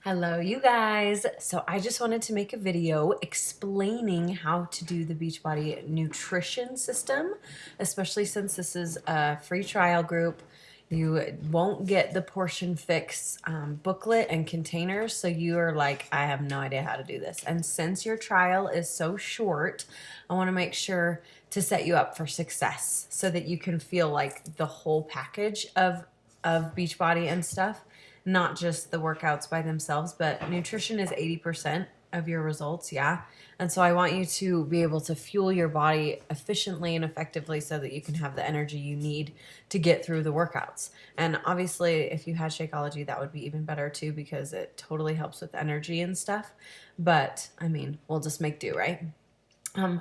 Hello, you guys. So I just wanted to make a video explaining how to do the Beachbody nutrition system, especially since this is a free trial group. You won't get the Portion Fix booklet and containers, so you are like, I have no idea how to do this. And since your trial is so short, I want to make sure to set you up for success so that you can feel like the whole package of Beachbody and stuff, not just the workouts by themselves, but nutrition is 80% of your results, yeah. And so I want you to be able to fuel your body efficiently and effectively so that you can have the energy you need to get through the workouts. And obviously, if you had Shakeology, that would be even better too, because it totally helps with energy and stuff. But I mean, we'll just make do, right?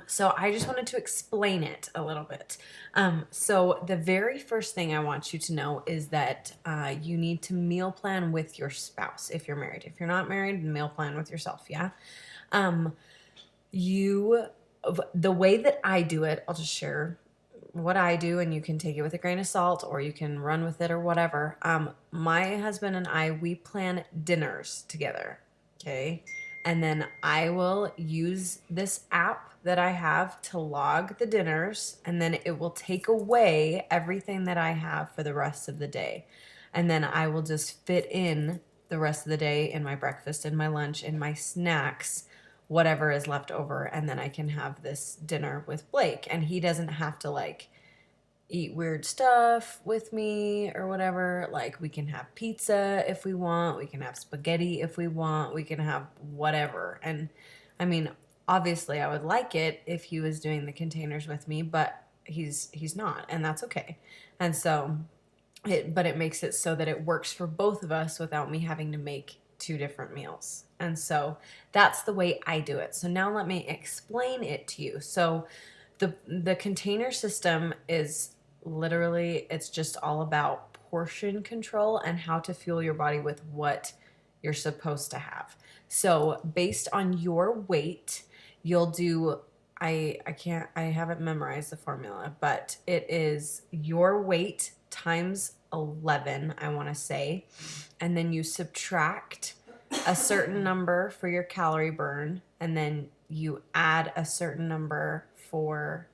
So I just wanted to explain it a little bit. So the very first thing I want you to know is that you need to meal plan with your spouse if you're married. If you're not married, meal plan with yourself, yeah? Um, you, the way that I do it, I'll just share what I do and you can take it with a grain of salt or you can run with it or whatever. My husband and I, we plan dinners together, okay? And then I will use this app that I have to log the dinners, and then it will take away everything that I have for the rest of the day. And then I will just fit in the rest of the day in my breakfast, in my lunch, in my snacks, whatever is left over, and then I can have this dinner with Blake. And he doesn't have to like eat weird stuff with me or whatever. Like, we can have pizza if we want, we can have spaghetti if we want, we can have whatever. And I mean, obviously I would like it if he was doing the containers with me, but he's not, and that's okay. And so it makes it so that it works for both of us without me having to make two different meals. And so that's the way I do it. So now let me explain it to you. So the container system is literally, it's just all about portion control and how to fuel your body with what you're supposed to have. So based on your weight, you'll do, I haven't memorized the formula, but it is your weight times 11, I want to say. And then you subtract a certain number for your calorie burn, and then you add a certain number for,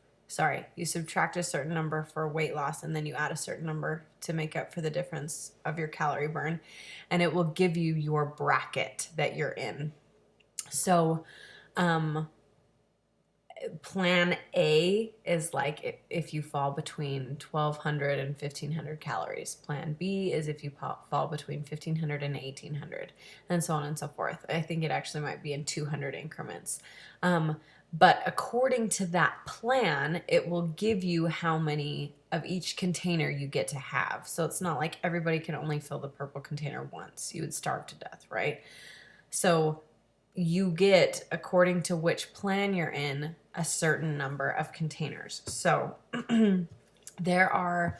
you subtract a certain number for weight loss, and then you add a certain number to make up for the difference of your calorie burn, and it will give you your bracket that you're in. So, plan A is like if you fall between 1,200 and 1,500 calories. Plan B is if you fall between 1,500 and 1,800, and so on and so forth. I think it actually might be in 200 increments. But according to that plan, it will give you how many of each container you get to have. So it's not like everybody can only fill the purple container once. You would starve to death, right? So you get, according to which plan you're in, a certain number of containers. So there are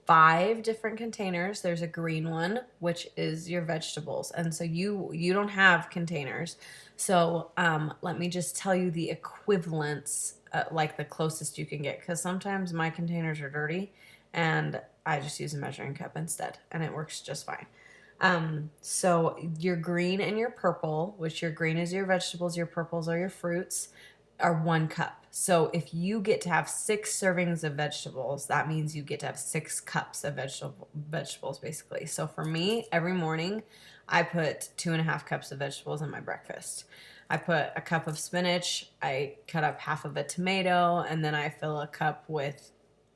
5 different containers. There's a green one, which is your vegetables. And so you don't have containers. So let me just tell you the equivalents, like the closest you can get, because sometimes my containers are dirty and I just use a measuring cup instead, and it works just fine. So your green and your purple, which your green is your vegetables, your purples are your fruits, are 1 cup. So if you get to have 6 servings of vegetables, that means you get to have 6 cups of vegetables, basically. So for me, every morning, I put 2.5 cups of vegetables in my breakfast. I put a cup of spinach, I cut up half of a tomato, and then I fill a cup with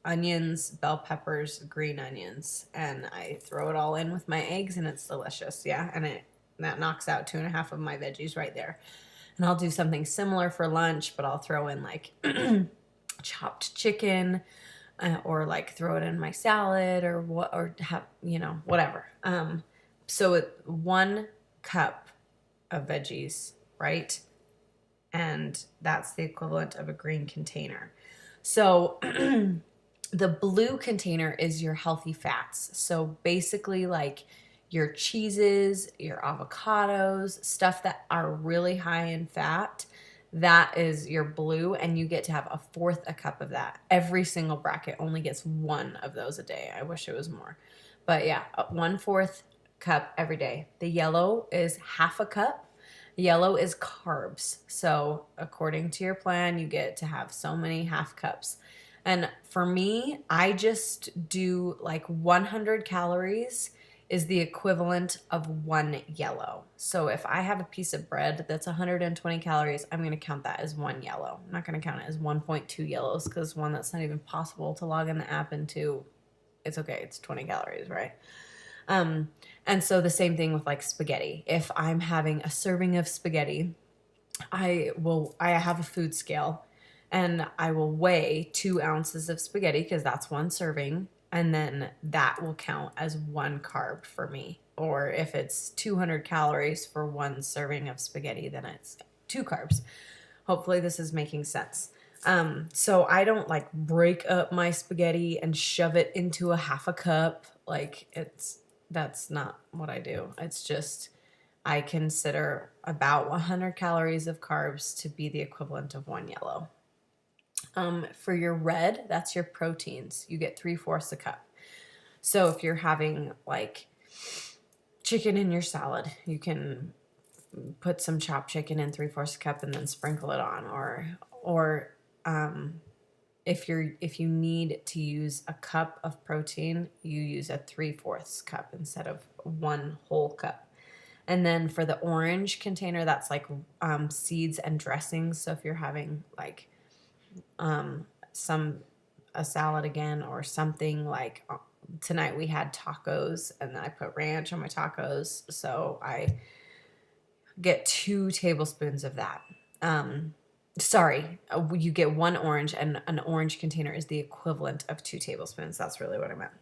onions, bell peppers, green onions, and I throw it all in with my eggs, and it's delicious. Yeah, and that knocks out 2.5 of my veggies right there. And I'll do something similar for lunch, but I'll throw in like chopped chicken, or like throw it in my salad, or have, whatever. So 1 cup of veggies, right? And that's the equivalent of a green container. So the blue container is your healthy fats. So basically like your cheeses, your avocados, stuff that are really high in fat, that is your blue, and you get to have 1/4 a cup of that. Every single bracket only gets 1 of those a day. I wish it was more. But yeah, 1/4 cup every day. The yellow is half a cup. Yellow is carbs. So according to your plan, you get to have so many half cups. And for me, I just do like 100 calories is the equivalent of one yellow. So if I have a piece of bread that's 120 calories, I'm going to count that as one yellow. I'm not going to count it as 1.2 yellows because one, that's not even possible to log in the app into. It's okay. It's 20 calories, right? And so the same thing with like spaghetti. If I'm having a serving of spaghetti, I have a food scale and I will weigh 2 ounces of spaghetti because that's one serving. And then that will count as one carb for me. Or if it's 200 calories for one serving of spaghetti, then it's 2 carbs. Hopefully this is making sense. So I don't like break up my spaghetti and shove it into a half a cup. Like that's not what I do. It's just, I consider about 100 calories of carbs to be the equivalent of one yellow. For your red, that's your proteins. You get 3/4 a cup. So if you're having like chicken in your salad, you can put some chopped chicken in 3/4 a cup and then sprinkle it on. Or if you need to use a cup of protein, you use a 3/4 cup instead of one whole cup. And then for the orange container, that's like seeds and dressings. So if you're having like a salad again or something, like tonight we had tacos and then I put ranch on my tacos, so I get 2 tablespoons of that. You get 1 orange, and an orange container is the equivalent of 2 tablespoons. That's really what I meant.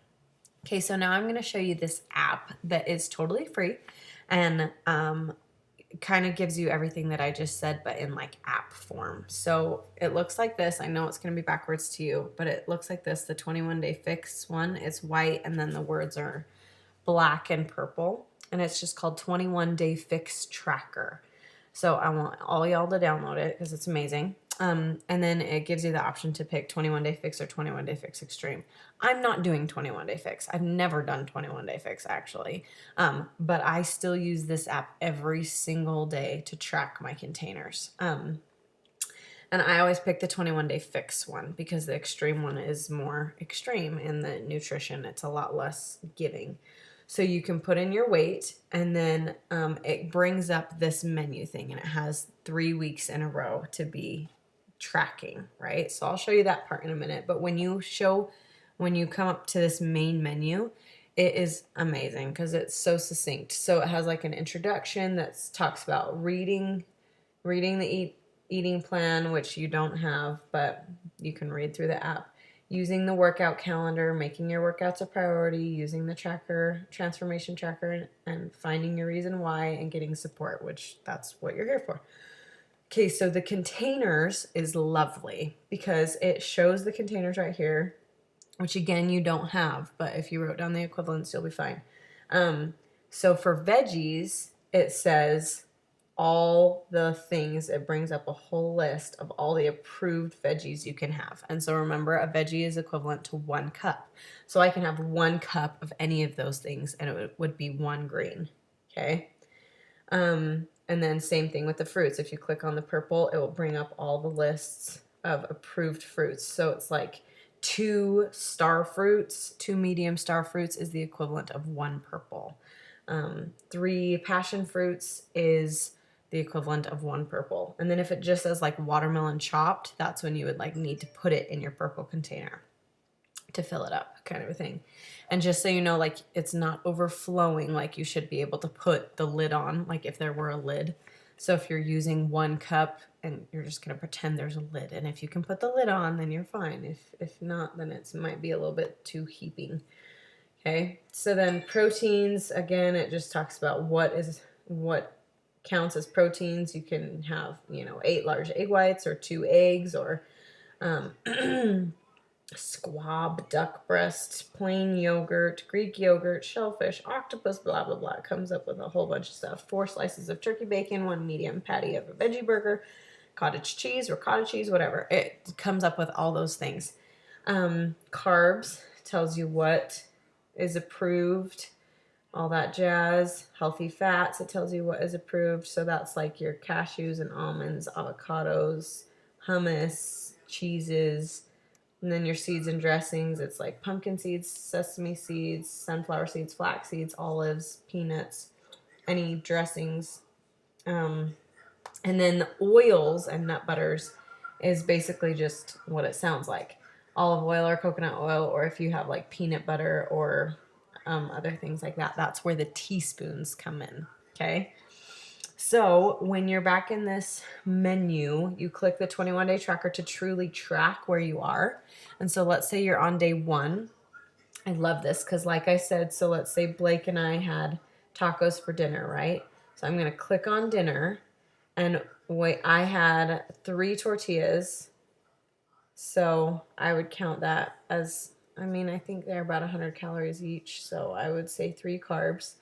Okay, so now I'm going to show you this app that is totally free and kind of gives you everything that I just said, but in like app form. So it looks like this. I know it's going to be backwards to you, but it looks like this. The 21-day fix one, it's white, and then the words are black and purple, and it's just called 21-day fix tracker. So I want all y'all to download it because it's amazing. And then it gives you the option to pick 21-day fix or 21-day fix extreme. I'm not doing 21-day fix. I've never done 21-day fix actually. But I still use this app every single day to track my containers. And I always pick the 21-day fix one because the extreme one is more extreme in the nutrition. It's a lot less giving. So you can put in your weight, and then it brings up this menu thing, and it has 3 weeks in a row to be tracking, right? So I'll show you that part in a minute. But when you come up to this main menu, it is amazing because it's so succinct. So it has like an introduction that talks about reading the eating plan, which you don't have, but you can read through the app. Using the workout calendar, making your workouts a priority, using the tracker, transformation tracker, and finding your reason why and getting support, which that's what you're here for. Okay, so the containers is lovely because it shows the containers right here, which again, you don't have, but if you wrote down the equivalents, you'll be fine. So for veggies, it says all the things. It brings up a whole list of all the approved veggies you can have. And so remember, a veggie is equivalent to 1 cup. So I can have 1 cup of any of those things and it would be 1 green. Okay. And then same thing with the fruits. If you click on the purple, it will bring up all the lists of approved fruits. So it's like 2 star fruits, 2 medium star fruits is the equivalent of 1 purple. 3 passion fruits is the equivalent of 1 purple. And then if it just says like watermelon chopped, that's when you would like need to put it in your purple container to fill it up, kind of a thing. And just so you know, like it's not overflowing, like you should be able to put the lid on, like if there were a lid. So if you're using 1 cup and you're just going to pretend there's a lid, and if you can put the lid on, then you're fine. If not, then it might be a little bit too heaping. Okay, so then proteins, again, it just talks about what counts as proteins. You can have, 8 large egg whites or 2 eggs or squab, duck breast, plain yogurt, Greek yogurt, shellfish, octopus, blah, blah, blah. It comes up with a whole bunch of stuff. 4 slices of turkey bacon, 1 medium patty of a veggie burger, cottage cheese or cottage cheese, whatever. It comes up with all those things. Carbs tells you what is approved. all that jazz. Healthy fats, it tells you what is approved. So that's like your cashews and almonds, avocados, hummus, cheeses, and then your seeds and dressings. It's like pumpkin seeds, sesame seeds, sunflower seeds, flax seeds, olives, peanuts, any dressings. Um, and then the oils and nut butters is basically just what it sounds like. Olive oil or coconut oil, or if you have like peanut butter or other things like that, that's where the teaspoons come in. Okay. So when you're back in this menu, you click the 21-day tracker to truly track where you are. And so let's say you're on day 1. I love this because like I said, so let's say Blake and I had tacos for dinner, right? So I'm going to click on dinner, and wait, I had 3 tortillas. So I would count that as, I mean, I think they're about 100 calories each. So I would say 3 carbs.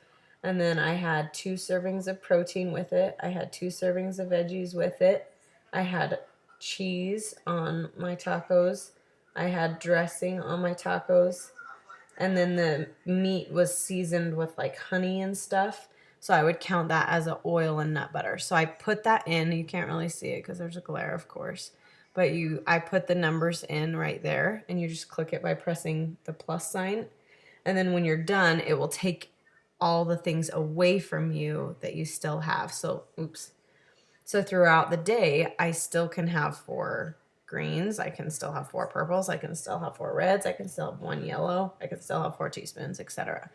And then I had 2 servings of protein with it. I had 2 servings of veggies with it. I had cheese on my tacos. I had dressing on my tacos. And then the meat was seasoned with like honey and stuff. So I would count that as a oil and nut butter. So I put that in. You can't really see it because there's a glare, of course. But I put the numbers in right there, and you just click it by pressing the plus sign. And then when you're done, it will take all the things away from you that you still have. So, oops. So throughout the day, I still can have 4 greens. I can still have 4 purples. I can still have 4 reds. I can still have 1 yellow. I can still have 4 teaspoons, etc.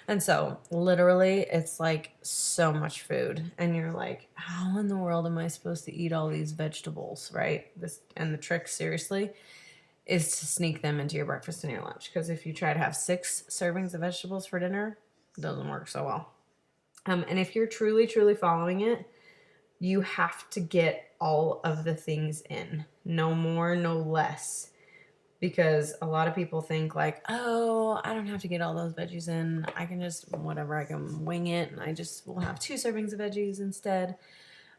And so literally it's like so much food. And you're like, how in the world am I supposed to eat all these vegetables, right? And the trick, seriously, is to sneak them into your breakfast and your lunch. Because if you try to have 6 servings of vegetables for dinner, it doesn't work so well. And if you're truly, truly following it, you have to get all of the things in. No more, no less. Because a lot of people think like, oh, I don't have to get all those veggies in. I can just, whatever, I can wing it, and I just will have 2 servings of veggies instead.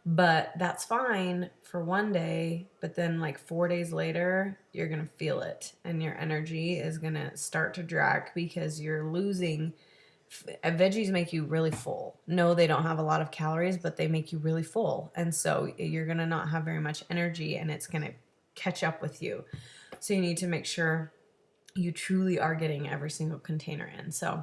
But that's fine for one day. But then like 4 days later, you're going to feel it. And your energy is going to start to drag because you're losing. Veggies make you really full. No, they don't have a lot of calories, but they make you really full. And so you're going to not have very much energy, and it's going to catch up with you. So you need to make sure you truly are getting every single container in. So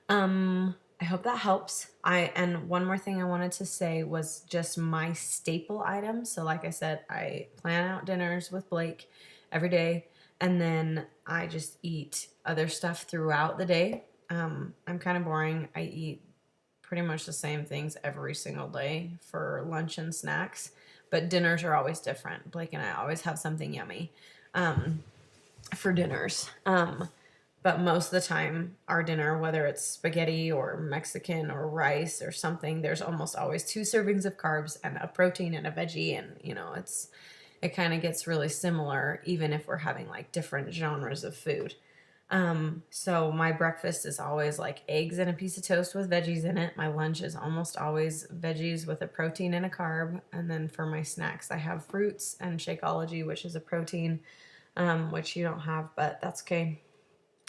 I hope that helps. And one more thing I wanted to say was just my staple items. So like I said, I plan out dinners with Blake every day, and then I just eat other stuff throughout the day. I'm kind of boring. I eat pretty much the same things every single day for lunch and snacks, but dinners are always different. Blake and I always have something yummy for dinners. But most of the time, our dinner, whether it's spaghetti or Mexican or rice or something, there's almost always 2 servings of carbs and a protein and a veggie. And, it kind of gets really similar, even if we're having like different genres of food. So my breakfast is always like eggs and a piece of toast with veggies in it. My lunch is almost always veggies with a protein and a carb. And then for my snacks, I have fruits and Shakeology, which is a protein, which you don't have, but that's okay.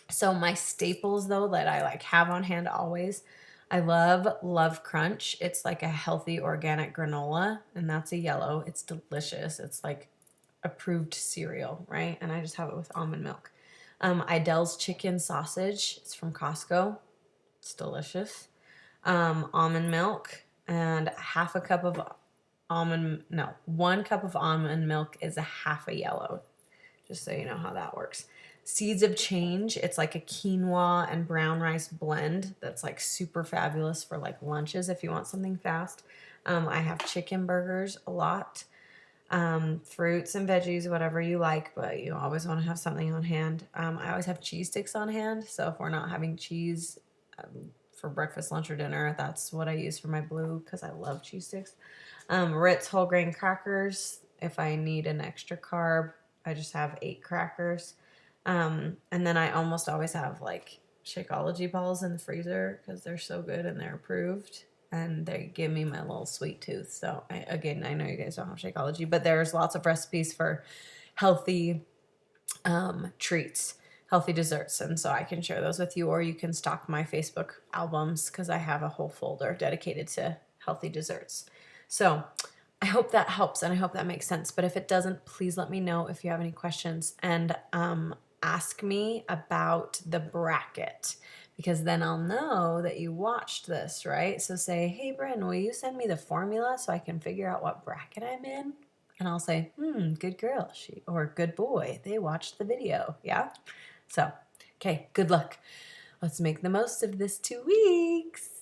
So my staples though that I like have on hand always, I love Crunch. It's like a healthy organic granola, and that's a yellow. It's delicious. It's like approved cereal, right? And I just have it with almond milk. Idell's chicken sausage. It's from Costco. It's delicious. Almond milk, and 1 cup of almond milk is a half a yellow. Just so you know how that works. Seeds of Change. It's like a quinoa and brown rice blend that's like super fabulous for like lunches if you want something fast. I have chicken burgers a lot. Fruits and veggies, whatever you like, but you always want to have something on hand. I always have cheese sticks on hand, so if we're not having cheese for breakfast, lunch, or dinner, that's what I use for my blue because I love cheese sticks. Ritz whole grain crackers. If I need an extra carb, I just have 8 crackers. And then I almost always have like Shakeology balls in the freezer because they're so good and they're approved. And they give me my little sweet tooth. So, I know you guys don't have Shakeology, but there's lots of recipes for healthy treats, healthy desserts. And so I can share those with you, or you can stock my Facebook albums because I have a whole folder dedicated to healthy desserts. So I hope that helps and I hope that makes sense. But if it doesn't, please let me know if you have any questions, and ask me about the bracket, because then I'll know that you watched this, right? So say, hey, Bryn, will you send me the formula so I can figure out what bracket I'm in? And I'll say, good girl, or good boy, they watched the video, yeah? So, okay, good luck. Let's make the most of this 2 weeks.